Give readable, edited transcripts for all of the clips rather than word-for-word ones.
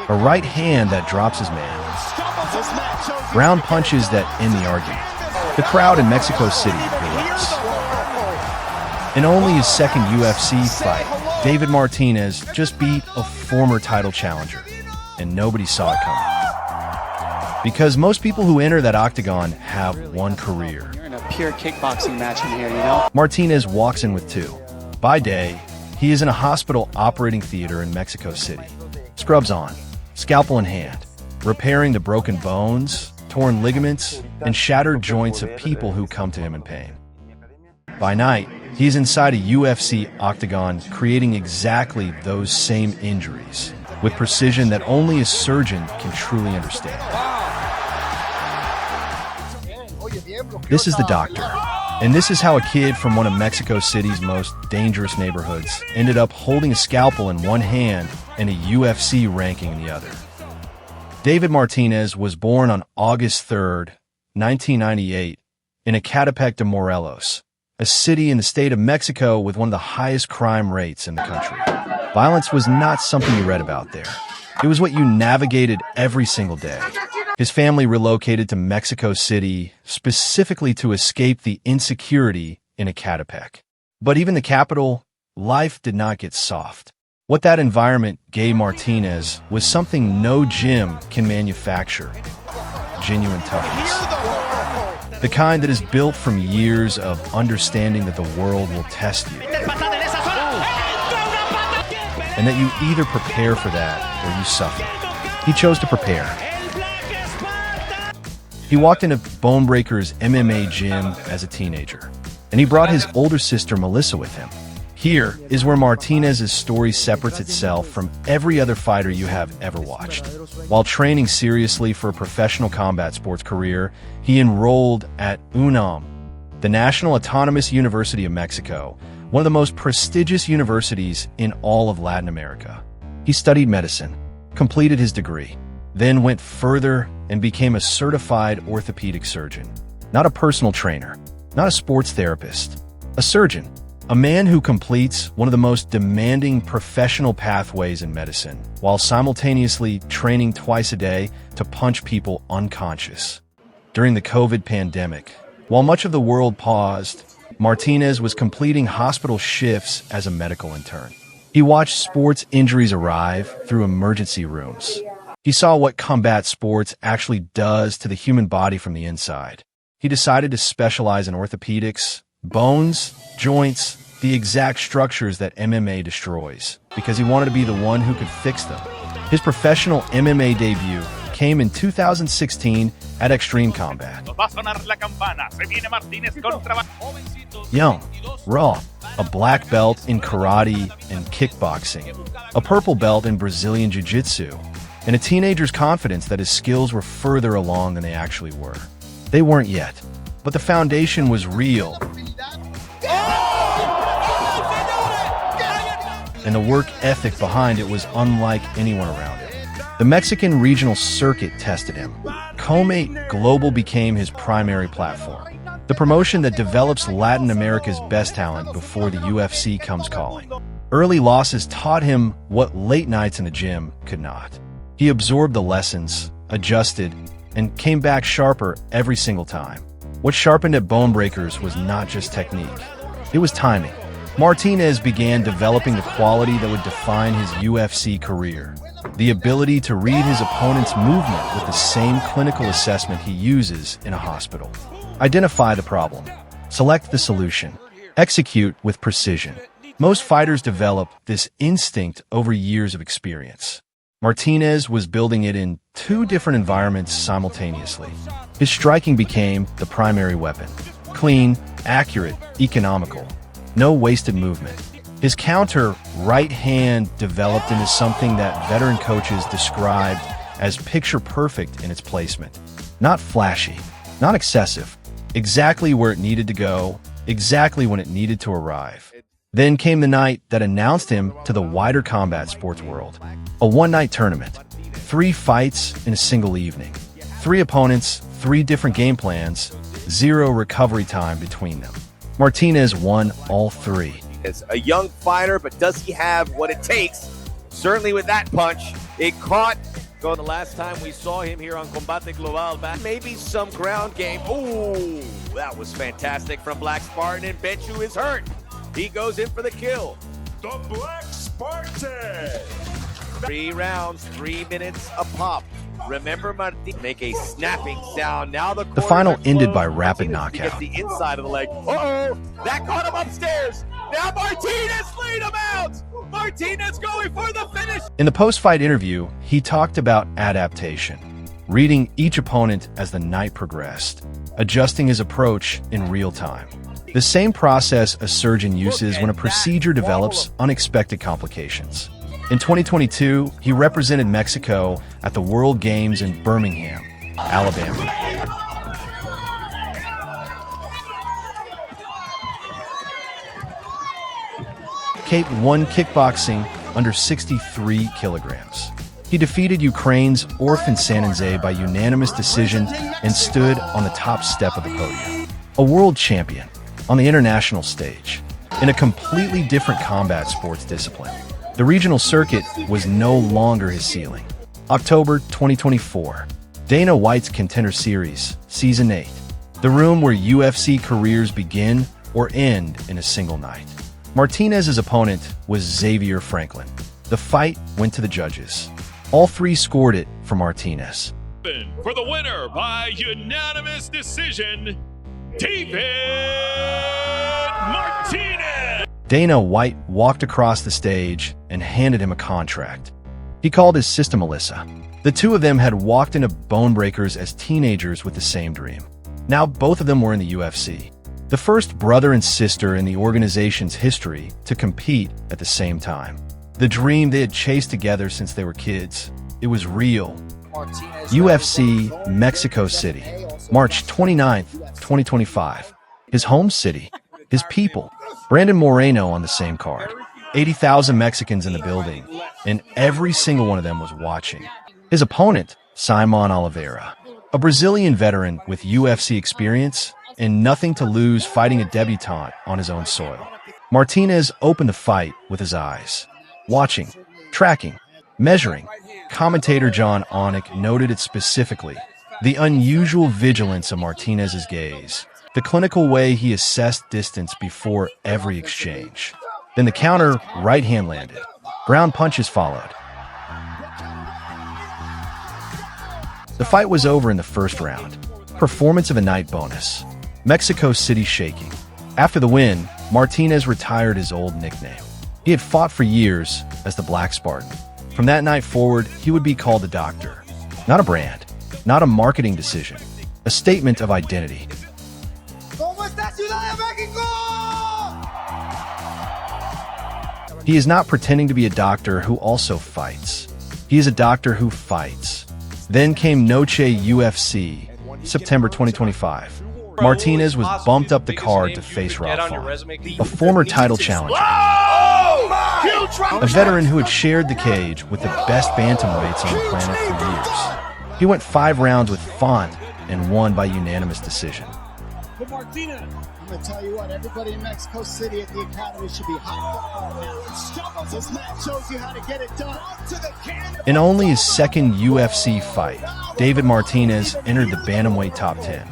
A right hand that drops his man. Ground punches that end the argument. The crowd in Mexico City erupts. In only his second UFC fight, David Martinez just beat a former title challenger, and nobody saw it coming. Because most people who enter that octagon have one career. You're in a pure kickboxing match in here, you know? Martinez walks in with two. By day, he is in a hospital operating theater in Mexico City. Scrubs on, scalpel in hand, repairing the broken bones, torn ligaments, and shattered joints of people who come to him in pain. By night, he is inside a UFC octagon creating exactly those same injuries, with precision that only a surgeon can truly understand. This is the doctor, and this is how a kid from one of Mexico City's most dangerous neighborhoods ended up holding a scalpel in one hand and a UFC ranking in the other. David Martinez was born on August 3rd, 1998, in Ecatepec de Morelos, a city in the state of Mexico with one of the highest crime rates in the country. Violence was not something you read about there. It was what you navigated every single day. His family relocated to Mexico City specifically to escape the insecurity in Ecatepec. But even the capital, life did not get soft. What that environment gave Martinez was something no gym can manufacture: genuine toughness. The kind that is built from years of understanding that the world will test you, and that you either prepare for that or you suffer. He chose to prepare. He walked into Bonebreaker's MMA gym as a teenager, and he brought his older sister Melissa with him. Here is where Martinez's story separates itself from every other fighter you have ever watched. While training seriously for a professional combat sports career, he enrolled at UNAM, the National Autonomous University of Mexico, one of the most prestigious universities in all of Latin America. He studied medicine, completed his degree, then went further and became a certified orthopedic surgeon. Not a personal trainer, not a sports therapist, a surgeon. A man who completes one of the most demanding professional pathways in medicine, while simultaneously training twice a day to punch people unconscious. During the COVID pandemic, while much of the world paused, Martinez was completing hospital shifts as a medical intern. He watched sports injuries arrive through emergency rooms. He saw what combat sports actually does to the human body from the inside. He decided to specialize in orthopedics, bones, joints, the exact structures that MMA destroys, because he wanted to be the one who could fix them. His professional MMA debut came in 2016 at Extreme Combat. Young, raw, a black belt in karate and kickboxing, a purple belt in Brazilian jiu-jitsu, and a teenager's confidence that his skills were further along than they actually were. They weren't yet, but the foundation was real. And the work ethic behind it was unlike anyone around him. The Mexican regional circuit tested him. Comate Global became his primary platform, the promotion that develops Latin America's best talent before the UFC comes calling. Early losses taught him what late nights in the gym could not. He absorbed the lessons, adjusted, and came back sharper every single time. What sharpened at Bonebreakers was not just technique, it was timing. Martinez began developing the quality that would define his UFC career, the ability to read his opponent's movement with the same clinical assessment he uses in a hospital. Identify the problem, select the solution, execute with precision. Most fighters develop this instinct over years of experience. Martinez was building it in two different environments simultaneously. His striking became the primary weapon. Clean, accurate, economical. No wasted movement. His counter right hand developed into something that veteran coaches described as picture-perfect in its placement. Not flashy, not excessive, exactly where it needed to go, exactly when it needed to arrive. Then came the night that announced him to the wider combat sports world. A one-night tournament. 3 fights in a single evening. 3 opponents, 3 different game plans, 0 recovery time between them. Martinez won all 3. Is a young fighter, but does he have what it takes? Certainly with that punch, It caught. Go the last time we saw him here on Combate Global. Maybe some ground game. Ooh, that was fantastic from Black Spartan, and Bechu is hurt. He goes in for the kill. The Black Spartan. 3 rounds, 3 minutes a pop. Remember, Martinez make a snapping sound. Now the final ended by rapid knockout. Gets the inside of the leg. Uh-oh, that caught him upstairs. Now Martinez laid him out. Martinez going for the finish. In the post-fight interview, he talked about adaptation, reading each opponent as the night progressed, adjusting his approach in real time. The same process a surgeon uses when a procedure develops unexpected complications. In 2022, he represented Mexico at the World Games in Birmingham, Alabama. Cape won kickboxing under 63 kilograms. He defeated Ukraine's Orphan Sananze by unanimous decision and stood on the top step of the podium. A world champion on the international stage in a completely different combat sports discipline. The regional circuit was no longer his ceiling. October 2024, Dana White's Contender Series, Season 8. The room where UFC careers begin or end in a single night. Martinez's opponent was Xavier Franklin. The fight went to the judges. All 3 scored it for Martinez. For the winner by unanimous decision, David Martinez. Dana White walked across the stage and handed him a contract. He called his sister Melissa. The two of them had walked into Bone Breakers as teenagers with the same dream. Now both of them were in the UFC. The first brother and sister in the organization's history to compete at the same time. The dream they had chased together since they were kids. It was real. UFC, Mexico City, March 29th, 2025. His home city, his people. Brandon Moreno on the same card. 80,000 Mexicans in the building, and every single one of them was watching. His opponent, Simon Oliveira, a Brazilian veteran with UFC experience and nothing to lose fighting a debutante on his own soil. Martinez opened the fight with his eyes. Watching, tracking, measuring. Commentator John Onik noted it specifically. The unusual vigilance of Martinez's gaze. The clinical way he assessed distance before every exchange. Then the counter right hand landed. Ground punches followed. The fight was over in the first round. Performance of a night bonus. Mexico City shaking. After the win, Martinez retired his old nickname. He had fought for years as the Black Spartan. From that night forward, he would be called the Doctor. Not a brand, not a marketing decision, a statement of identity. He is not pretending to be a doctor who also fights. He is a doctor who fights. Then came Noche UFC, September 2025. Martinez was bumped up the card to face Rob Font, a former title challenger. A veteran who had shared the cage with the best bantamweights on the planet for years. He went 5 rounds with Font and won by unanimous decision. I'm going to tell you what, everybody in Mexico City at the Academy should be hot. This match shows you how to get it done. In only his second UFC fight, David Martinez entered the bantamweight top 10.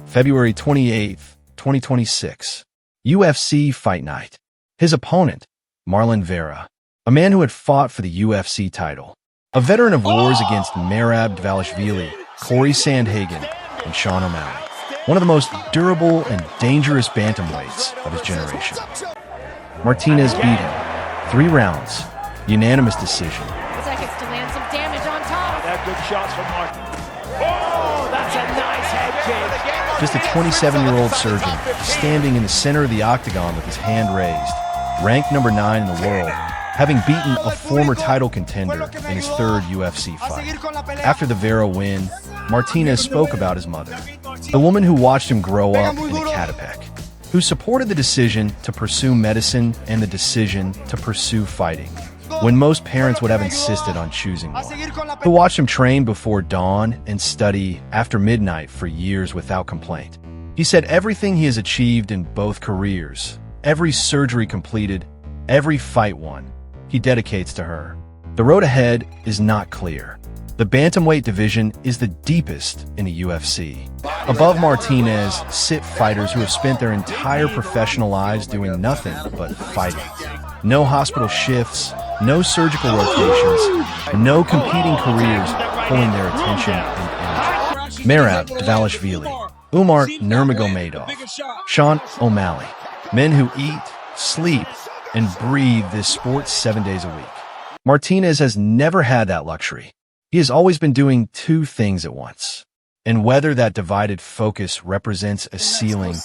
February 28th, 2026. UFC Fight Night. His opponent, Marlon Vera, a man who had fought for the UFC title. A veteran of wars against Merab Dvalishvili, Corey Sandhagen, and Sean O'Malley. One of the most durable and dangerous bantamweights of his generation. Martinez beat him. 3 rounds. Unanimous decision. Looks like it's to land some damage on top. They're good shots from Martin. Oh, that's a nice head kick. Just a 27-year-old surgeon, standing in the center of the octagon with his hand raised. Ranked number 9 in the world, having beaten a former title contender in his 3rd UFC fight. After the Vera win, Martinez spoke about his mother, the woman who watched him grow up in Ecatepec, who supported the decision to pursue medicine and the decision to pursue fighting, when most parents would have insisted on choosing one, who watched him train before dawn and study after midnight for years without complaint. He said everything he has achieved in both careers, every surgery completed, every fight won, he dedicates to her. The road ahead is not clear. The bantamweight division is the deepest in the UFC. Above Martinez sit fighters who have spent their entire professional lives doing nothing but fighting. No hospital shifts, no surgical rotations, no competing careers pulling their attention and energy. Merab Dvalishvili, Umar Nurmagomedov, Sean O'Malley. Men who eat, sleep, and breathe this sport 7 days a week. Martinez has never had that luxury. He has always been doing two things at once. And whether that divided focus represents a ceiling,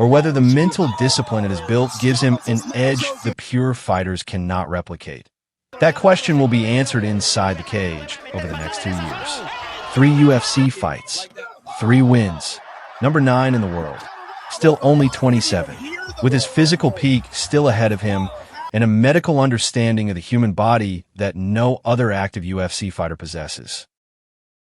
or whether the mental discipline it has built gives him an edge the pure fighters cannot replicate. That question will be answered inside the cage over the next 2 years. 3 UFC fights, 3 wins, number 9 in the world, still only 27, with his physical peak still ahead of him, and a medical understanding of the human body that no other active UFC fighter possesses.